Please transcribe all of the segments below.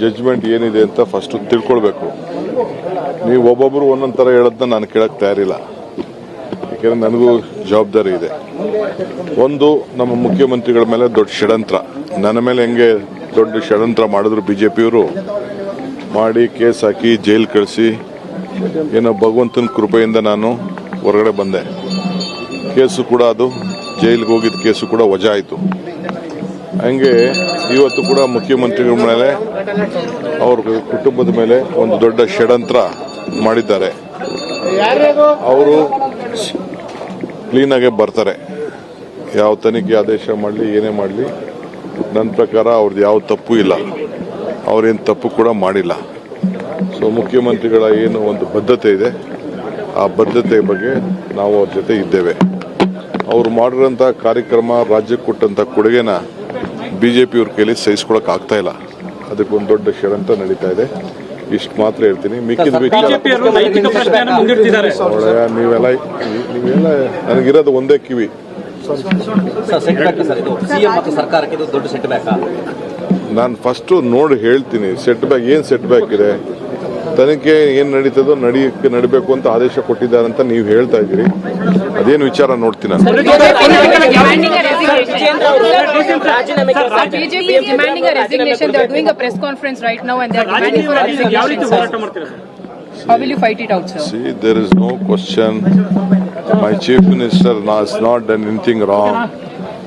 Judgment ಏನಿದೆ ಅಂತ first ತಿಳ್ಕೊಳ್ಬೇಕು. ನೀವು ಒಬ್ಬೊಬ್ರು ಒಂದೊಂದು ಥರ ಹೇಳೋದನ್ನ ನಾನು ಕೇಳಕ್ಕೆ ತಯಾರಿಲ್ಲ, ಯಾಕೆಂದ್ರೆ ನನಗೂ ಜವಾಬ್ದಾರಿ ಇದೆ. ಒಂದು, ನಮ್ಮ ಮುಖ್ಯಮಂತ್ರಿಗಳ ಮೇಲೆ ದೊಡ್ಡ ಷಡ್ಯಂತ್ರ, ನನ್ನ ಮೇಲೆ ಹೆಂಗೆ ದೊಡ್ಡ ಷಡ್ಯಂತ್ರ ಮಾಡಿದ್ರು ಬಿಜೆಪಿಯವರು, ಮಾಡಿ ಕೇಸ್ ಹಾಕಿ ಜೈಲ್ ಕಳಿಸಿ, ಏನೋ ಭಗವಂತನ ಕೃಪೆಯಿಂದ ನಾನು ಹೊರಗಡೆ ಬಂದೆ. ಕೇಸು ಕೂಡ ಅದು ಜೈಲಿಗೆ ಹೋಗಿದ್ದ ಕೇಸು ಕೂಡ ವಜಾ ಆಯಿತು. ಹಂಗೆ ಇವತ್ತು ಕೂಡ ಮುಖ್ಯಮಂತ್ರಿಗಳ ಮೇಲೆ, ಅವ್ರ ಕುಟುಂಬದ ಮೇಲೆ ಒಂದು ದೊಡ್ಡ ಷಡ್ಯಂತ್ರ ಮಾಡಿದ್ದಾರೆ. ಅವರು ಕ್ಲೀನಾಗೆ ಬರ್ತಾರೆ, ಯಾವ ತನಿಖೆ ಆದೇಶ ಮಾಡಲಿ ಏನೇ ಮಾಡಲಿ. ನನ್ನ ಪ್ರಕಾರ ಅವ್ರದ್ದು ಯಾವ ತಪ್ಪು ಇಲ್ಲ, ಅವ್ರೇನು ತಪ್ಪು ಕೂಡ ಮಾಡಿಲ್ಲ. ಸೊ ಮುಖ್ಯಮಂತ್ರಿಗಳ ಏನು ಒಂದು ಬದ್ಧತೆ ಇದೆ, ಆ ಬದ್ಧತೆ ಬಗ್ಗೆ ನಾವು ಅವ್ರ ಜೊತೆ ಇದ್ದೇವೆ. ಅವರು ಮಾಡಿರೋಂಥ ಕಾರ್ಯಕ್ರಮ, ರಾಜ್ಯಕ್ಕೆ ಕೊಟ್ಟಂಥ ಕೊಡುಗೆನ ಬಿಜೆಪಿಯವ್ರ ಕೈಲಿ ಸಹಿಸ್ಕೊಳಕ್ ಆಗ್ತಾ ಇಲ್ಲ. ಅದಕ್ಕೊಂದು ದೊಡ್ಡ ಷಡ್ಯಂತ್ರ ನಡೀತಾ ಇದೆ. ಇಷ್ಟು ಮಾತ್ರ ಹೇಳ್ತೀನಿ. ಮಿಕ್ಕಿದ ನೀವೆಲ್ಲ ನನಗಿರೋದು ಒಂದೇ ಕಿವಿ. ನಾನು ಫಸ್ಟ್ ನೋಡಿ ಹೇಳ್ತೀನಿ, ಸೆಟ್ ಬ್ಯಾಕ್ ಏನು ಸೆಟ್ ಬ್ಯಾಕ್ ಇದೆ, ತನಿಖೆ ಏನು ನಡೀತದೋ ನಡಿಬೇಕು ಅಂತ ಆದೇಶ ಕೊಟ್ಟಿದ್ದಾರೆ ಅಂತ ನೀವು ಹೇಳ್ತಾ ಇದ್ದೀರಿ. ಅದೇನು ವಿಚಾರ ನೋಡ್ತೀನಿ. See, there is no question. My chief minister has not done anything wrong.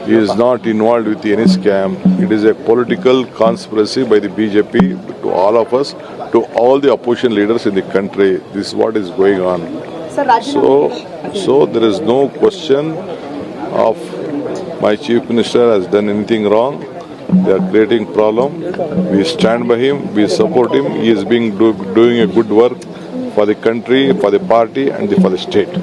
He is not involved with any scam. It is a political conspiracy by the BJP to all of us, to all the opposition leaders in the country. This is what is going on. So there is no question of my chief minister has done anything wrong. They are creating problem. We stand by him. We support him. He is doing a good work for the country, for the party, and for the state.